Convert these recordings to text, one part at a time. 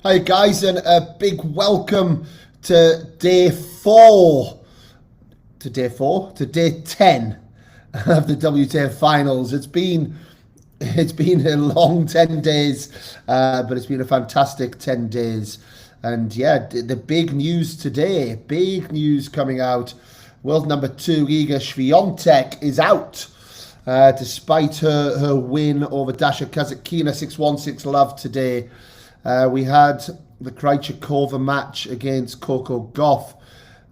Hi guys, and a big welcome to day four, to day 10 of the WTA finals. It's been a long 10 days, but it's been a fantastic 10 days. And yeah, the big news today, big news coming out. World number two, Iga Swiatek, is out. Despite her win over Dasha Kazakina 6-1, 6-love today. We had the Krejcikova match against Coco Gauff,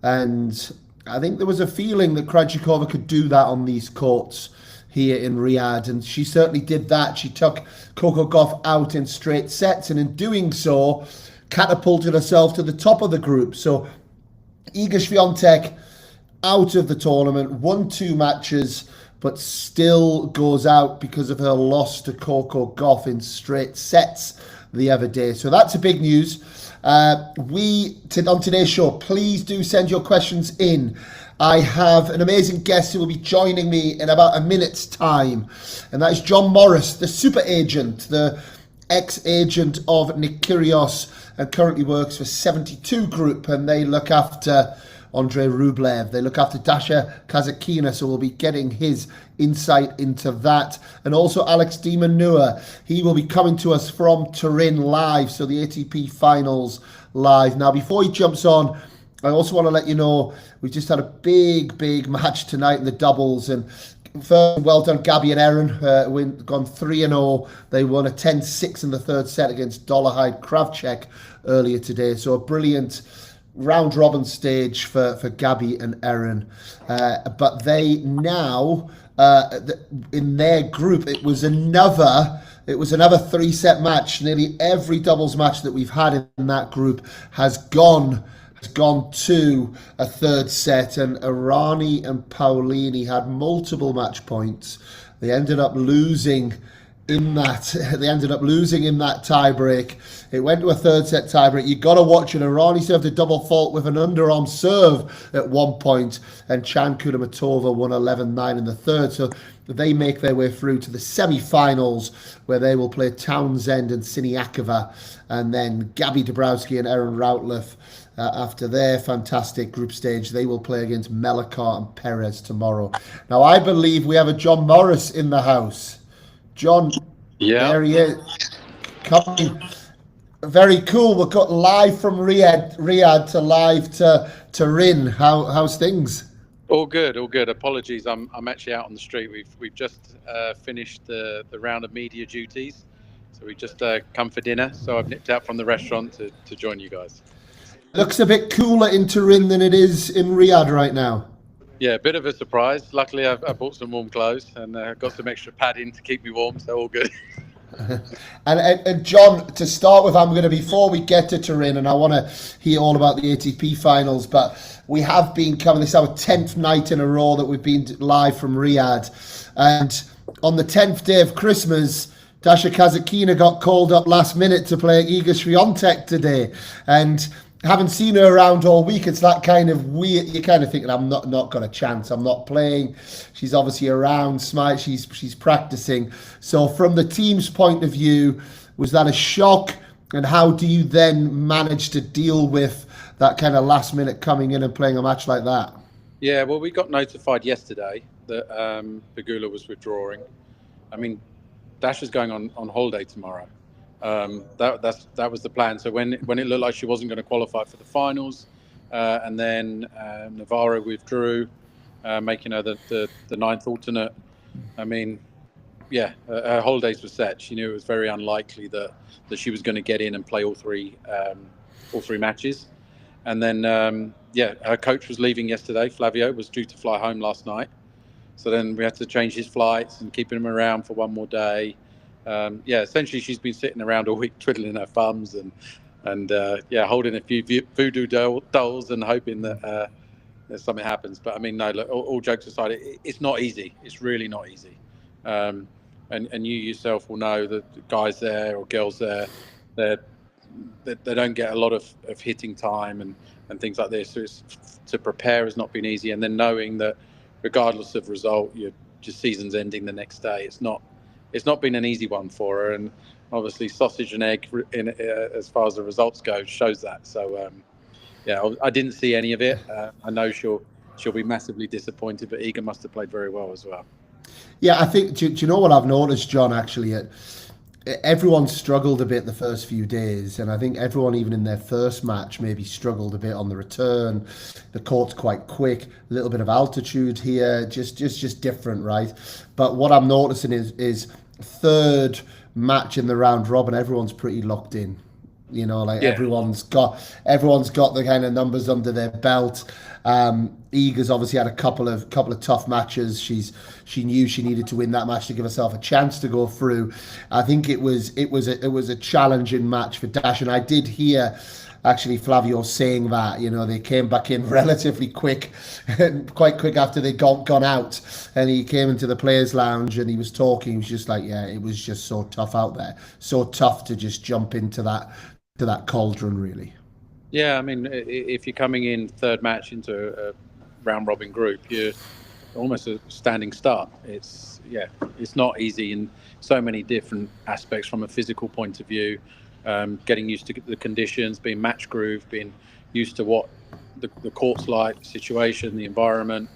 and I think there was a feeling that Krejcikova could do that on these courts here in Riyadh, and she certainly did that. She took Coco Gauff out in straight sets, and in doing so, catapulted herself to the top of the group. So Iga Swiatek out of the tournament, won two matches, but still goes out because of her loss to Coco Gauff in straight sets the other day. So that's a big news. On today's show, please do send your questions in. I have an amazing guest who will be joining me in about a minute's time, and that is John Morris, the super agent, the ex-agent of Nick Kyrgios, and currently works for 72 Group, and they look after Andrei Rublev. They look after Dasha Kazakina, so we'll be getting his insight into that. And also Alex Di Manua. He will be coming to us from Turin live, so the ATP Finals live. Now, before he jumps on, I also want to let you know we just had a big match tonight in the doubles. And first, well done, Gaby and Erin. Gone 3-0. They won a 10-6 in the third set against Dolehide Kravchuk earlier today. So a brilliant round robin stage for Gaby and Erin, but they now in their group it was another 3-set match. Nearly every doubles match that we've had in that group has gone to a third set, and Irani and Paolini had multiple match points. They ended up losing in that tiebreak. It went to a third set tiebreak. You got to watch it. Irani served a double fault with an underarm serve at one point, and Chan Kudermetova won 11-9 in the third. So they make their way through to the semi-finals, where they will play Townsend and Siniakova, and then Gabby Dabrowski and Erin Routliffe. After their fantastic group stage, they will play against Melikar and Perez tomorrow. Now, I believe we have a John Morris in the house. John, yeah, there he is. Coming. Very cool. We've got live from Riyadh to live to Turin. How's things? all good. Apologies, I'm actually out on the street. We've just finished the round of media duties, so we just come for dinner. So I've nipped out from the restaurant to join you guys. Looks a bit cooler in Turin than it is in Riyadh right now. Yeah, a bit of a surprise. Luckily, I bought some warm clothes and got some extra padding to keep me warm, so all good. And John, to start with, before we get to Turin, and I want to hear all about the ATP finals, but we have been coming, this is our 10th night in a row that we've been live from Riyadh. And on the 10th day of Christmas, Dasha Kazakina got called up last minute to play Iga Swiatek today. And haven't seen her around all week. It's that kind of weird. You're kind of thinking, I'm not got a chance. I'm not playing. She's obviously around. Smart. She's practicing. So from the team's point of view, was that a shock? And how do you then manage to deal with that kind of last minute coming in and playing a match like that? Yeah, well, we got notified yesterday that Pegula was withdrawing. I mean, Dasha's going on holiday tomorrow. That was the plan. So when it looked like she wasn't going to qualify for the finals, and then Navarro withdrew, making her the ninth alternate. I mean, yeah, her holidays were set. She knew it was very unlikely that she was going to get in and play all three matches. And then her coach was leaving yesterday. Flavio was due to fly home last night, so then we had to change his flights and keeping him around for one more day. Essentially she's been sitting around all week twiddling her thumbs and holding a few voodoo dolls and hoping that something happens. But I mean, no, look, all jokes aside, it's not easy. It's really not easy. And you yourself will know that the guys there or girls there, they don't get a lot of hitting time and things like this. So to prepare has not been easy. And then knowing that regardless of result, your season's ending the next day, it's not been an easy one for her. And obviously sausage and egg in as far as the results go shows that. So yeah, I didn't see any of it. I know she'll be massively disappointed, but Egan must have played very well as well. Yeah, I think. Do you know what I've noticed, John? Actually, everyone struggled a bit the first few days, and I think everyone, even in their first match, maybe struggled a bit on the return. The court's quite quick, a little bit of altitude here, just different, right? But what I'm noticing is third match in the round robin, everyone's pretty locked in. You know, like Yeah. everyone's got the kind of numbers under their belt. Ega's obviously had a couple of tough matches. She knew she needed to win that match to give herself a chance to go through. I think it was a challenging match for Dash, and I did hear actually Flavio saying that, you know, they came back in relatively quick, quite quick after they gone out, and he came into the players' lounge and he was talking. He was just like, yeah, it was just so tough out there, so tough to just jump into that cauldron, really. Yeah, I mean, if you're coming in third match into a round robin group, you're almost a standing start. It's not easy in so many different aspects from a physical point of view. Getting used to the conditions, being match groove, being used to what the court's like, the situation, the environment,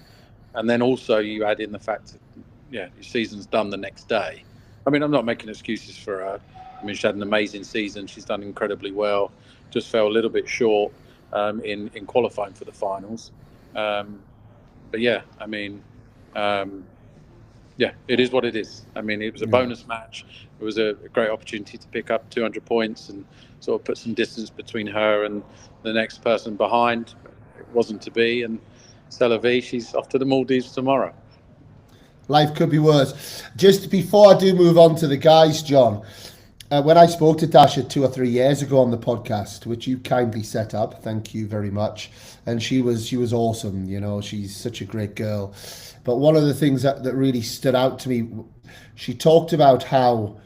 and then also you add in the fact that your season's done the next day. I mean, I'm not making excuses for her. I mean, she had an amazing season. She's done incredibly well. Just fell a little bit short in qualifying for the finals. But yeah, I mean, it is what it is. I mean, it was a bonus match. It was a great opportunity to pick up 200 points and sort of put some distance between her and the next person behind. It wasn't to be. And Celavi, she's off to the Maldives tomorrow. Life could be worse. Just before I do move on to the guys, John, when I spoke to Dasha 2 or 3 years ago on the podcast, which you kindly set up, thank you very much, and she was awesome. You know, she's such a great girl. But one of the things that really stood out to me, she talked about how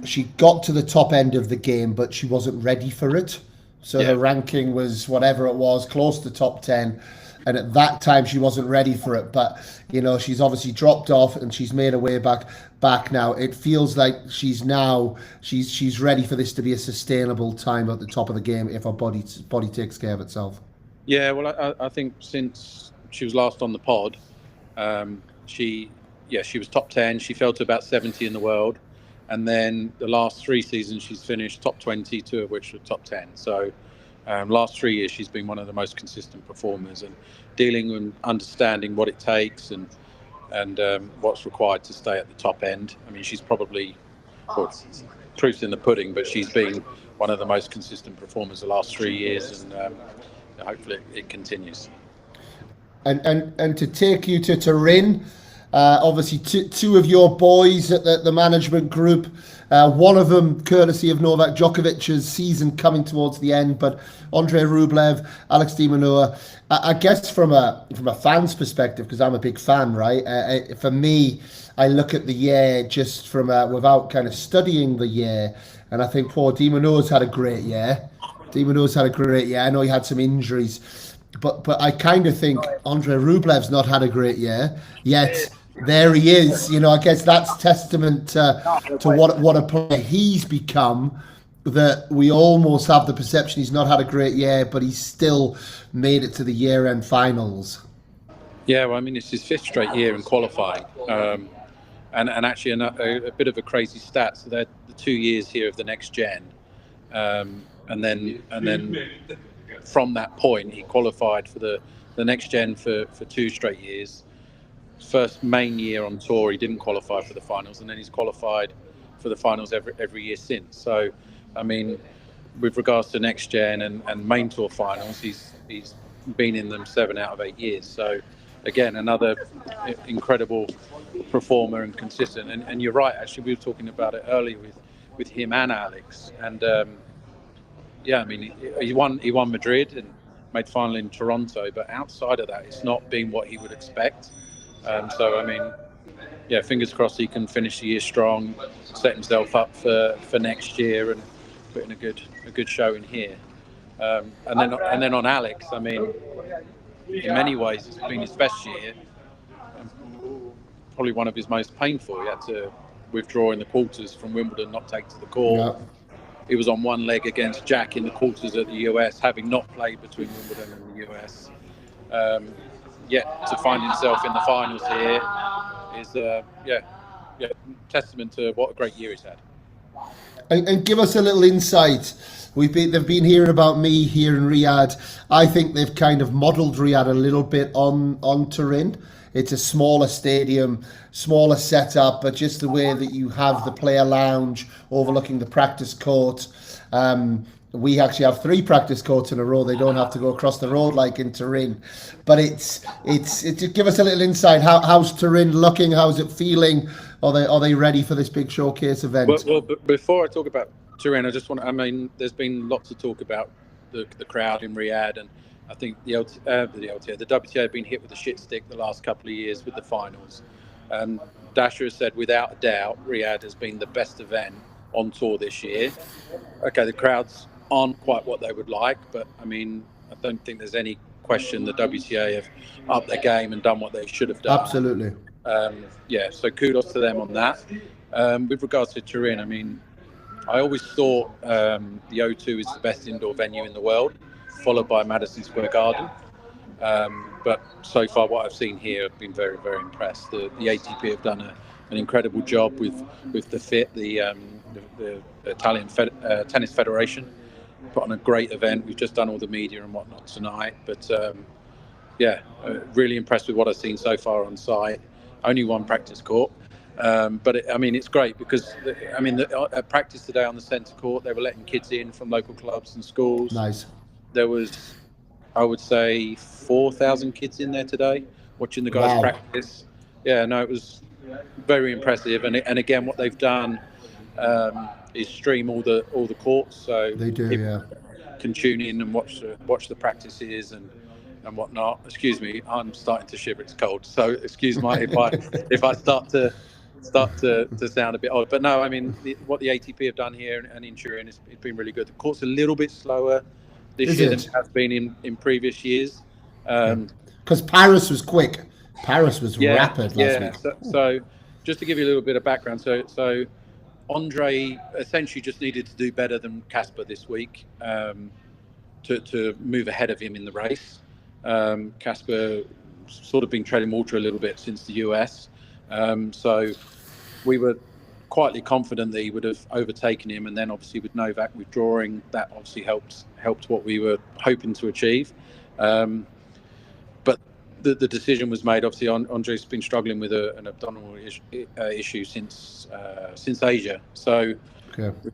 she got to the top end of the game, but she wasn't ready for it. So her ranking was whatever it was, close to top 10. And at that time, she wasn't ready for it. But, you know, she's obviously dropped off and she's made her way back now. It feels like she's ready for this to be a sustainable time at the top of the game if her body takes care of itself. Yeah, well, I think since she was last on the pod, she was top 10. She fell to about 70 in the world. And then the last 3 seasons, she's finished top 20, 2 of which were top 10. So last 3 years, she's been one of the most consistent performers, and dealing and understanding what it takes and what's required to stay at the top end. I mean, she's probably, proof's in the pudding, but she's been one of the most consistent performers the last 3 years, and hopefully it continues. And to take you to Turin, obviously two of your boys at the management group, one of them courtesy of Novak Djokovic's season coming towards the end, but Andrei Rublev, Alex de Minaur. I guess from a fan's perspective, because I'm a big fan, right? For me, I look at the year just from without kind of studying the year, and I think poor de Minaur's had a great year. De Minaur's had a great year. I know he had some injuries, but I kind of think Andrei Rublev's not had a great year yet. There he is. You know, I guess that's testament to what a player he's become, that we almost have the perception he's not had a great year, but he's still made it to the year-end finals. Yeah, well, I mean, it's his 5th straight year in qualifying. And actually a bit of a crazy stat. So they're the 2 years here of the next gen. And then from that point, he qualified for the next gen for 2 straight years. First main year on tour, he didn't qualify for the finals, and then he's qualified for the finals every year since. So, I mean, with regards to next gen and main tour finals, he's been in them 7 out of 8 years. So, again, another incredible performer and consistent. And you're right, actually, we were talking about it earlier with him and Alex. And I mean, he won Madrid and made final in Toronto, but outside of that, it's not been what he would expect. So, I mean, fingers crossed he can finish the year strong, set himself up for next year, and put in a good show in here. And then on Alex, I mean, in many ways, it's been his best year, and probably one of his most painful. He had to withdraw in the quarters from Wimbledon, not take to the court. Yeah. He was on one leg against Jack in the quarters at the US, having not played between Wimbledon and the US. Yet to find himself in the finals here is testament to what a great year he's had. And give us a little insight. They've been hearing about me here in Riyadh. I think they've kind of modelled Riyadh a little bit on Turin. It's a smaller stadium, smaller setup, but just the way that you have the player lounge overlooking the practice court. We actually have 3 practice courts in a row. They don't have to go across the road like in Turin. But it's give us a little insight. How's Turin looking? How's it feeling? Are they ready for this big showcase event? Well, before I talk about Turin, there's been lots of talk about the crowd in Riyadh, and I think the WTA have been hit with a shit stick the last couple of years with the finals. Dasher has said, without a doubt, Riyadh has been the best event on tour this year. Okay, the crowds aren't quite what they would like, but I don't think there's any question the WTA have upped their game and done what they should have done. Absolutely. So kudos to them on that. With regards to Turin, I always thought the O2 is the best indoor venue in the world, followed by Madison Square Garden. But so far, what I've seen here, I've been very, very impressed. The ATP have done an incredible job with the FIT, the Italian Tennis Federation, put on a great event. We've just done all the media and whatnot tonight, but really impressed with what I've seen so far on site. Only one practice court, but it's great because at practice today on the centre court, they were letting kids in from local clubs and schools. Nice. There was, I would say, 4,000 kids in there today watching the guys practice. Yeah, no, it was very impressive. And again, what they've done is stream all the courts, so they do. Yeah, can tune in and watch the practices and whatnot. Excuse me, I'm starting to shiver. It's cold, so excuse me if I start to sound a bit odd. But no, what the ATP have done here and in Turin, it's been really good. The court's a little bit slower this year than it has been in previous years. Because Paris was quick. Paris was rapid last week. So just to give you a little bit of background, so Andre essentially just needed to do better than Casper this week to move ahead of him in the race. Casper sort of been treading water a little bit since the US. So we were quietly confident that he would have overtaken him, and then obviously with Novak withdrawing, that obviously helped what we were hoping to achieve. But the decision was made. Obviously, Andre's been struggling with an abdominal issue since Asia. So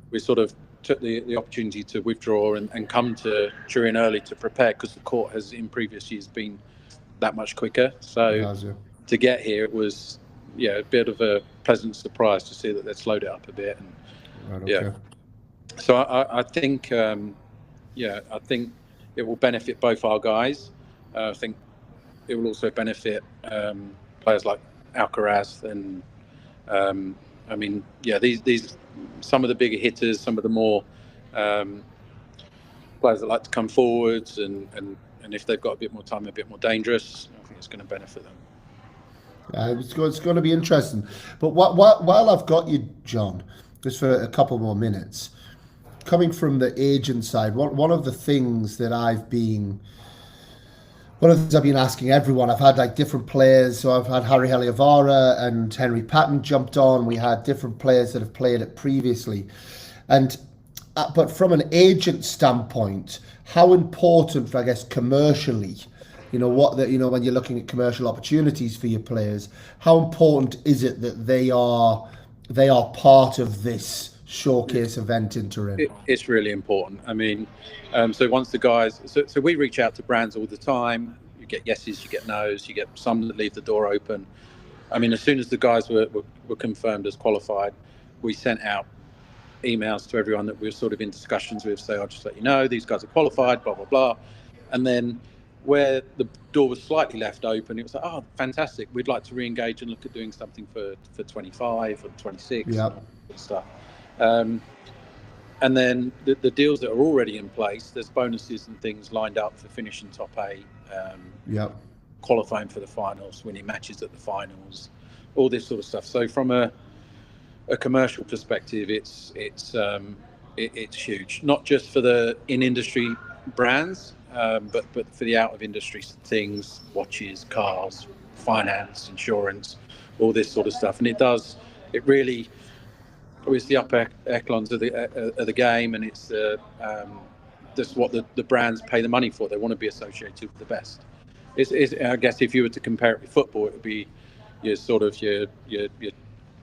we sort of took the opportunity to withdraw and come to Turin early to prepare, because the court has in previous years been that much quicker. So to get here, it was a bit of a pleasant surprise to see that they'd slowed it up a bit. And so I think I think it will benefit both our guys. I think it will also benefit players like Alcaraz and these some of the bigger hitters, some of the more players that like to come forwards, and if they've got a bit more time, a bit more dangerous, I think it's going to benefit them. It's going to be interesting. But while I've got you, John, just for a couple more minutes, coming from the agent side, one of the things I've been asking everyone, I've had like different players. So I've had Harry Heliovara and Henry Patton jumped on. We had different players that have played it previously. But from an agent standpoint, how important, I guess, commercially, when you're looking at commercial opportunities for your players, how important is it that they are part of this showcase event in Turin? It's really important. So once the guys, so we reach out to brands all the time. You get yeses, you get nos, you get some that leave the door open. As soon as the guys were confirmed as qualified, we sent out emails to everyone that we were sort of in discussions with, say, I'll just let you know, these guys are qualified, blah, blah, blah. And then where the door was slightly left open, it was like, oh, fantastic, we'd like to re-engage and look at doing something for 25 or 26 and stuff. And then the deals that are already in place, there's bonuses and things lined up for finishing top 8, qualifying for the finals, winning matches at the finals, all this sort of stuff. So from a a commercial perspective, it's huge. Not just for the in-industry brands, but for the out-of-industry things, watches, cars, finance, insurance, all this sort of stuff. And it really, it's the upper echelons of the game, and it's that's what the brands pay the money for. They want to be associated with the best. I guess if you were to compare it with football, it would be your sort of your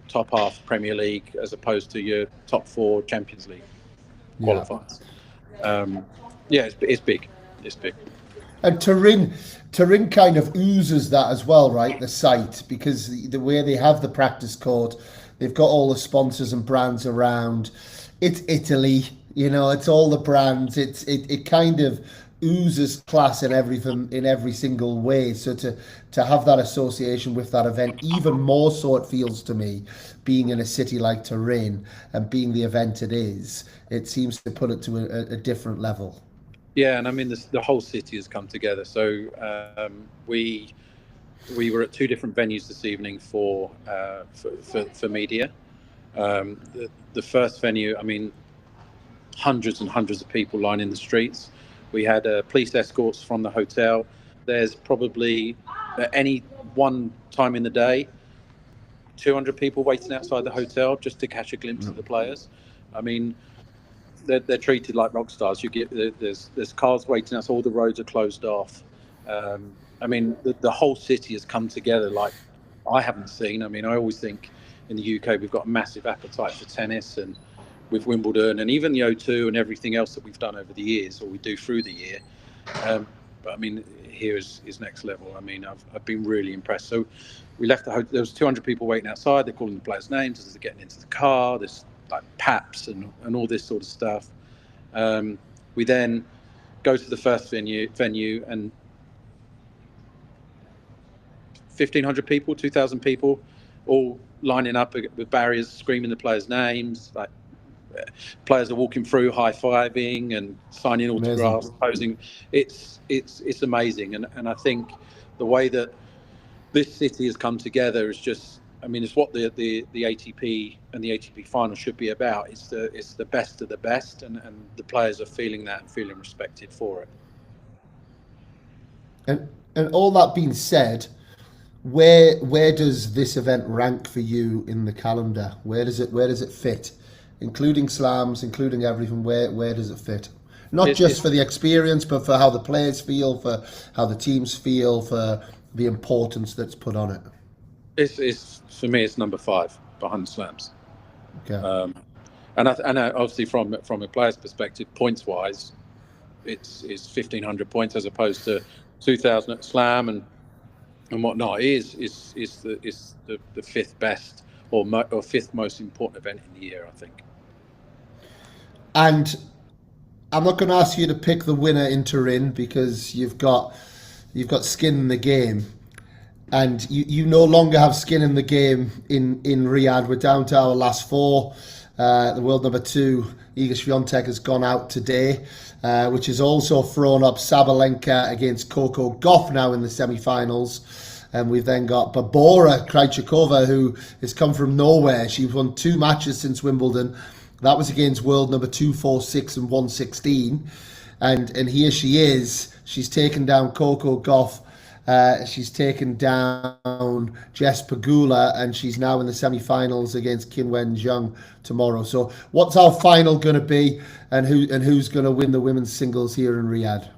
top half Premier League as opposed to your top 4 Champions League qualifiers. It's big. It's big. And Turin kind of oozes that as well, right? The site, because the way they have the practice court, they've got all the sponsors and brands around. It's Italy, it's all the brands. It kind of oozes class in everything, in every single way. So to have that association with that event, even more so it feels to me, being in a city like Turin and being the event it is, it seems to put it to a different level. Yeah, and I mean the whole city has come together. So we were at 2 different venues this evening for media. The first venue, I mean, hundreds and hundreds of people lining the streets. We had police escorts from the hotel. There's probably at any one time in the day 200 people waiting outside the hotel just to catch a glimpse of the players. I mean, they're treated like rock stars. There's cars waiting outside. All the roads are closed off. I mean, the whole city has come together like I haven't seen. I mean, I always think in the UK we've got a massive appetite for tennis, and with Wimbledon and even the O2 and everything else that we've done over the years, or we do through the year. But I mean, here is next level. I mean, I've been really impressed. So we left the hotel. There was 200 people waiting outside. They're calling the players' names as they're getting into the car. There's like paps and all this sort of stuff. We then go to the first venue and 1,500 people, 2,000 people, all lining up with barriers, screaming the players' names. Like players are walking through, high-fiving and signing autographs, posing. It's amazing, and I think the way that this city has come together is just, I mean, it's what the ATP and the ATP final should be about. It's the best of the best, and the players are feeling that and feeling respected for it. And all that being said, where does this event rank for you in the calendar? Where does it fit? Including slams, including everything, where does it fit? Not just for the experience, but for how the players feel, for how the teams feel, for the importance that's put on it. It's for me, it's number 5 behind the slams. Okay. And obviously from a player's perspective, points wise, it's 1,500 points as opposed to 2,000 at slam and whatnot. Is the 5th best or 5th most important event in the year, I think. And I'm not going to ask you to pick the winner in Turin because you've got skin in the game, and you no longer have skin in the game in Riyadh. We're down to our last 4. The world number 2, Iga Swiatek, has gone out today, which has also thrown up Sabalenka against Coco Gauff now in the semi-finals. And we've then got Barbora Krejcikova, who has come from nowhere. She's won 2 matches since Wimbledon. That was against world number 2, 4, 6 and 116. And here she is. She's taken down Coco Gauff. She's taken down Jess Pegula, and she's now in the semi-finals against Qinwen Zheng tomorrow. So what's our final going to be, and who's going to win the women's singles here in Riyadh?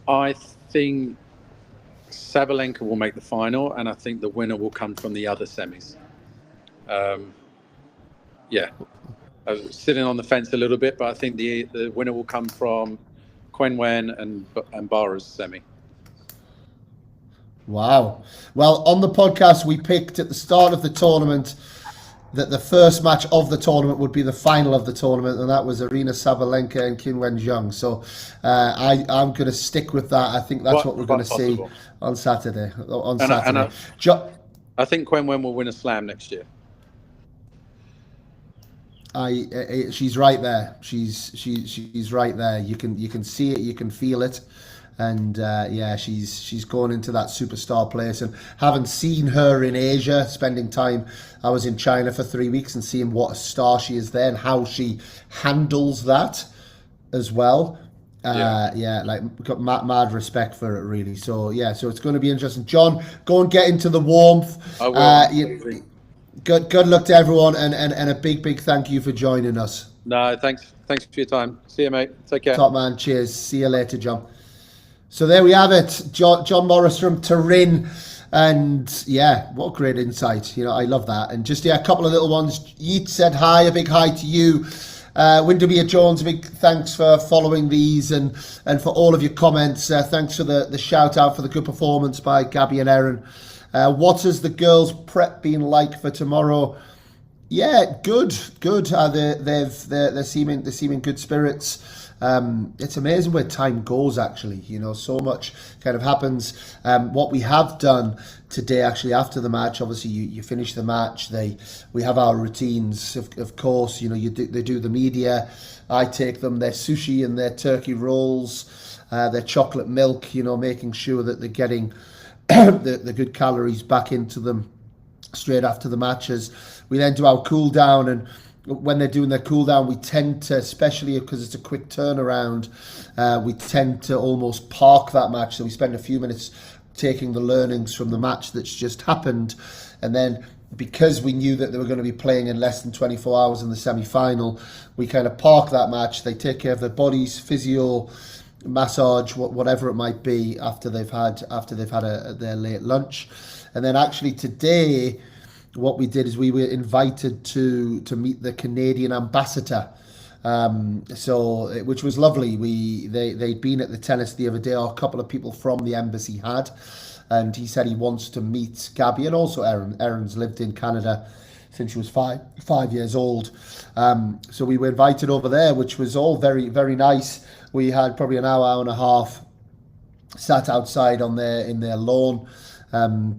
I think Sabalenka will make the final, and I think the winner will come from the other semis. I was sitting on the fence a little bit, but I think the winner will come from Qinwen and Barbara's semi. Wow. Well, on the podcast, we picked at the start of the tournament that the first match of the tournament would be the final of the tournament, and that was Aryna Sabalenka and Qinwen Zheng. So I'm going to stick with that. I think that's what we're going to see on Saturday. I think Qinwen will win a slam next year. She's right there. She's right there. You can see it. You can feel it. And yeah, she's gone into that superstar place. And having seen her in Asia, spending time, I was in China for 3 weeks, and seeing what a star she is there and how she handles that as well. Yeah, like got mad respect for it, really. So yeah, so it's going to be interesting. John, go and get into the warmth. I will. Good luck to everyone, and a big thank you for joining us. No, thanks for your time. See you, mate. Take care. Top man, cheers. See you later, John. So there we have it, John Morris from Turin. And yeah, what a great insight. I love that. And just, a couple of little ones. Yeet said hi, a big hi to you. Windermere Jones, a big thanks for following these and for all of your comments. Thanks for the shout out for the good performance by Gaby and Erin. What has the girls' prep been like for tomorrow? Yeah, good. They're seeming good spirits. It's amazing where time goes, actually. So much kind of happens. What we have done today, actually, after the match, obviously you finish the match. We have our routines, of course. They do the media. I take them their sushi and their turkey rolls, their chocolate milk. Making sure that they're getting the good calories back into them straight after the matches. We then do our cool down, and when they're doing their cool down, we tend to, especially because it's a quick turnaround, we tend to almost park that match. So we spend a few minutes taking the learnings from the match that's just happened, and then because we knew that they were going to be playing in less than 24 hours in the semi-final, we kind of park that match. They take care of their bodies, physio, massage, whatever it might be, after they've had their late lunch. And then actually today, what we did is we were invited to meet the Canadian ambassador, which was lovely. They'd been at the tennis the other day, or a couple of people from the embassy had, and he said he wants to meet Gaby and also Erin. Erin's lived in Canada since she was five years old. So we were invited over there, which was all very, very nice. We had probably an hour and a half sat outside in their lawn,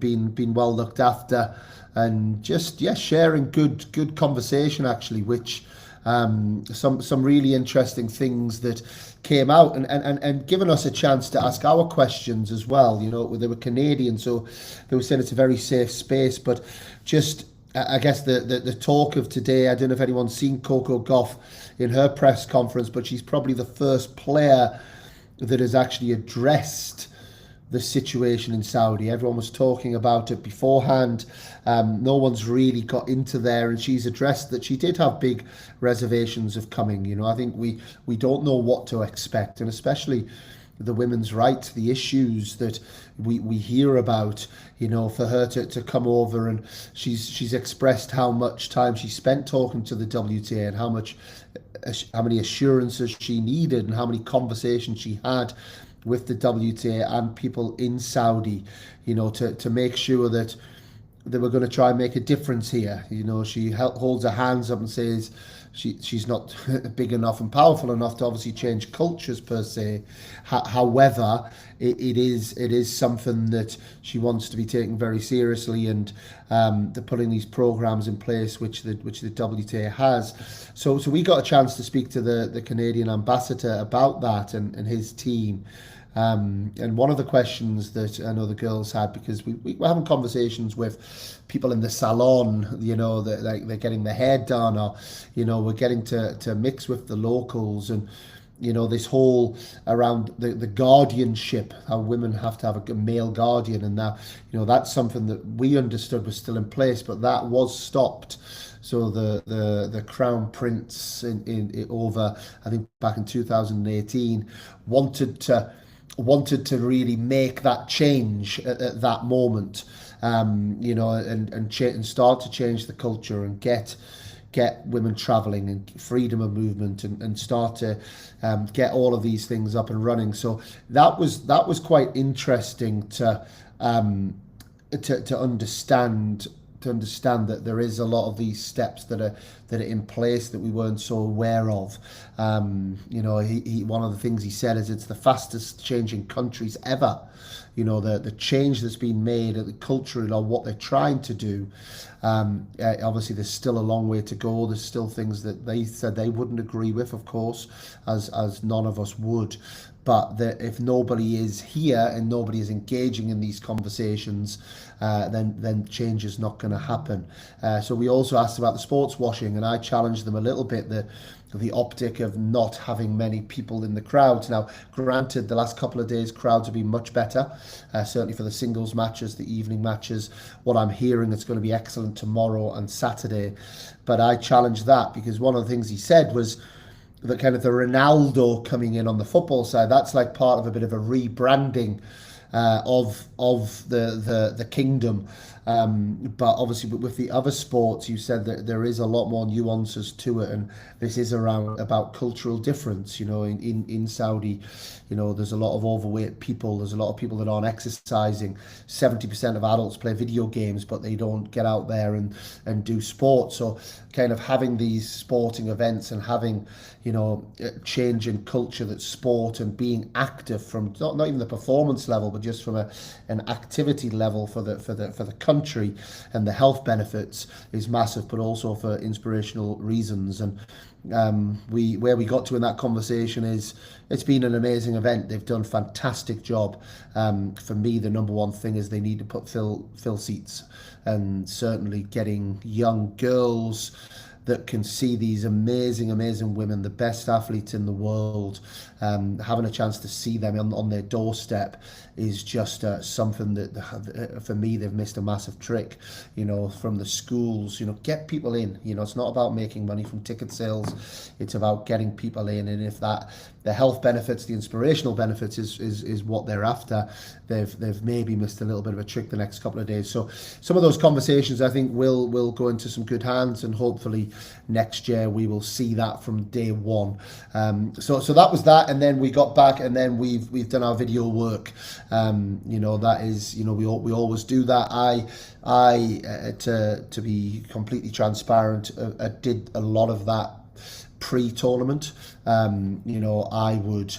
being well looked after, and just sharing good conversation, actually, which some really interesting things that came out, and given us a chance to ask our questions as well. They were Canadian, so they were saying it's a very safe space. But just, I guess the talk of today, I don't know if anyone's seen Coco Gauff in her press conference, but she's probably the first player that has actually addressed the situation in Saudi. Everyone was talking about it beforehand. No one's really got into there, and she's addressed that she did have big reservations of coming. I think we don't know what to expect, and especially the women's rights, the issues that we hear about, for her to come over, and she's expressed how much time she spent talking to the WTA and how many assurances she needed and how many conversations she had with the WTA and people in Saudi, to make sure that they were going to try and make a difference here. She holds her hands up and says she's not big enough and powerful enough to obviously change cultures per se. However, it is something that she wants to be taken very seriously, and they're putting these programs in place which the WTA has. So we got a chance to speak to the Canadian ambassador about that and his team. And one of the questions that I know the girls had, because we're having conversations with people in the salon, that they're getting their hair done, or, we're getting to mix with the locals, and, this whole around the guardianship, how women have to have a male guardian. And now, that's something that we understood was still in place, but that was stopped. So the Crown Prince in over, I think back in 2018, wanted to really make that change at that moment, and start to change the culture and get women traveling and freedom of movement, and start to get all of these things up and running. So that was quite interesting to understand that there is a lot of these steps that that are in place that we weren't so aware of. You know, he one of the things he said is it's the fastest changing countries ever. You know, the change that's been made at the culture or what they're trying to do. Obviously, there's still a long way to go. There's still things that they said they wouldn't agree with, of course, as none of us would. But if nobody is here and nobody is engaging in these conversations, then change is not going to happen. So we also asked about the sports washing, and I challenged them a little bit, the optic of not having many people in the crowds. Now, granted, the last couple of days crowds have been much better, certainly for the singles matches, the evening matches. What I'm hearing, it's going to be excellent tomorrow and Saturday. But I challenged that because one of the things he said was the kind of the Ronaldo coming in on the football side. That's like part of a bit of a rebranding of the kingdom. But obviously with the other sports, you said that there is a lot more nuances to it, and this is about cultural difference. You know, in Saudi, you know, there's a lot of overweight people, there's a lot of people that aren't exercising. 70% of adults play video games, but they don't get out there and do sport. So kind of having these sporting events and having, you know, change in culture, that sport and being active from not even the performance level, but just from an activity level for the country and the health benefits is massive, but also for inspirational reasons. And where we got to in that conversation is it's been an amazing event. They've done a fantastic job. For me, the number one thing is they need to fill seats, and certainly getting young girls that can see these amazing women, the best athletes in the world, having a chance to see them on their doorstep is just something that, for me, they've missed a massive trick. You know, from the schools, you know, get people in. You know, it's not about making money from ticket sales. It's about getting people in. And if that, the health benefits, the inspirational benefits is what they're after, they've maybe missed a little bit of a trick the next couple of days. So some of those conversations, I think, will go into some good hands, and hopefully next year we will see that from day one. So that was that, and then we got back, and then we've done our video work. You know, that is, you know, we always do that. I to be completely transparent, I did a lot of that pre-tournament. You know, I would,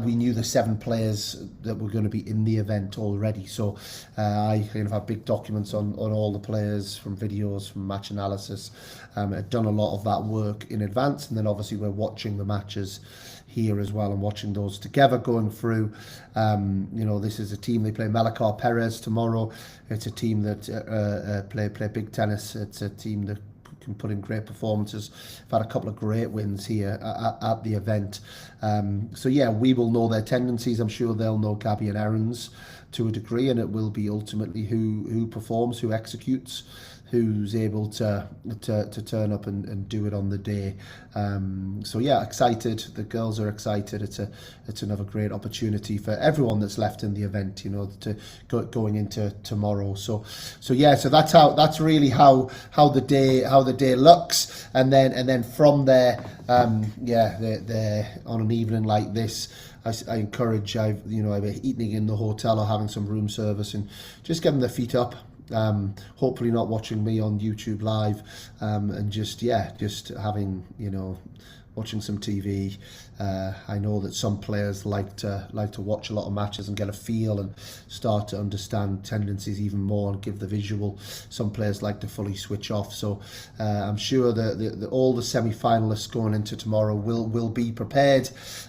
we knew the 7 players that were going to be in the event already, so I kind of have big documents on all the players, from videos, from match analysis. I'd done a lot of that work in advance, and then obviously we're watching the matches here as well and watching those together going through. You know, this is a team, they play Melachar Perez tomorrow. It's a team that play big tennis. It's a team that can put in great performances. I've had a couple of great wins here at the event. So yeah, we will know their tendencies. I'm sure they'll know Gaby and Erin's to a degree, and it will be ultimately who performs, who executes, who's able to turn up and do it on the day. So yeah, excited. The girls are excited. It's another great opportunity for everyone that's left in the event, you know, to going into tomorrow. So yeah, so that's really how the day looks, and then from there, they're on an evening like this, I encourage, either eating in the hotel or having some room service and just getting their feet up. Hopefully not watching me on YouTube live, and just having, watching some TV. I know that some players like to watch a lot of matches and get a feel and start to understand tendencies even more and give the visual. Some players like to fully switch off. So I'm sure that all the semi-finalists going into tomorrow will be prepared,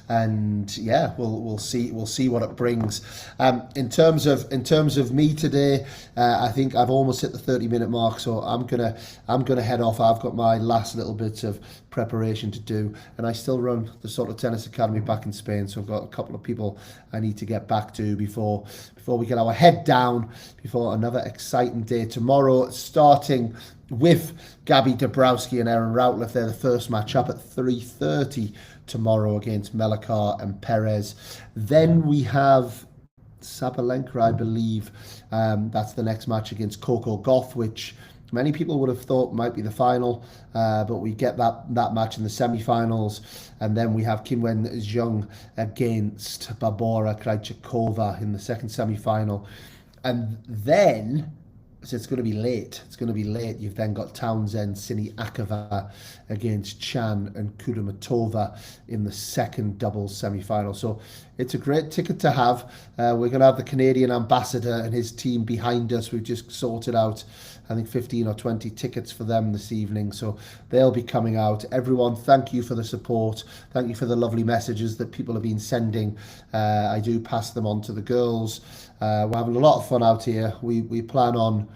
and yeah, we'll see what it brings. In terms of me today, I think I've almost hit the 30-minute mark, so I'm gonna head off. I've got my last little bits of preparation to do, and I still run the sort of tennis academy back in Spain, so I've got a couple of people I need to get back to before we get our head down before another exciting day tomorrow, starting with Gaby Dabrowski and Erin Routliffe. They're the first match up at 3:30 tomorrow against Melachar and Perez. Then we have Sabalenka, I believe. That's the next match against Coco Gauff, which many people would have thought might be the final, but we get that match in the semi-finals. And then we have Qinwen Zheng against Barbora Krejcikova in the second semi-final. And then, so it's going to be late. It's going to be late. You've then got Townsend, Siniakova against Chan and Kudermetova in the second doubles semi-final. So it's a great ticket to have. We're going to have the Canadian ambassador and his team behind us. We've just sorted out, I think, 15 or 20 tickets for them this evening. So they'll be coming out. Everyone, thank you for the support. Thank you for the lovely messages that people have been sending. I do pass them on to the girls. We're having a lot of fun out here. We plan on,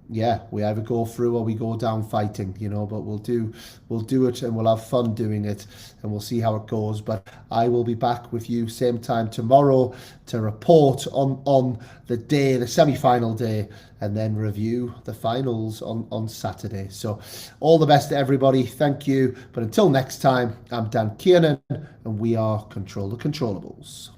we either go through or we go down fighting, but we'll do it, and we'll have fun doing it, and we'll see how it goes. But I will be back with you same time tomorrow to report on the day, the semi-final day, and then review the finals on Saturday. So all the best to everybody. Thank you. But until next time, I'm Dan Kiernan, and we are Control the Controllables.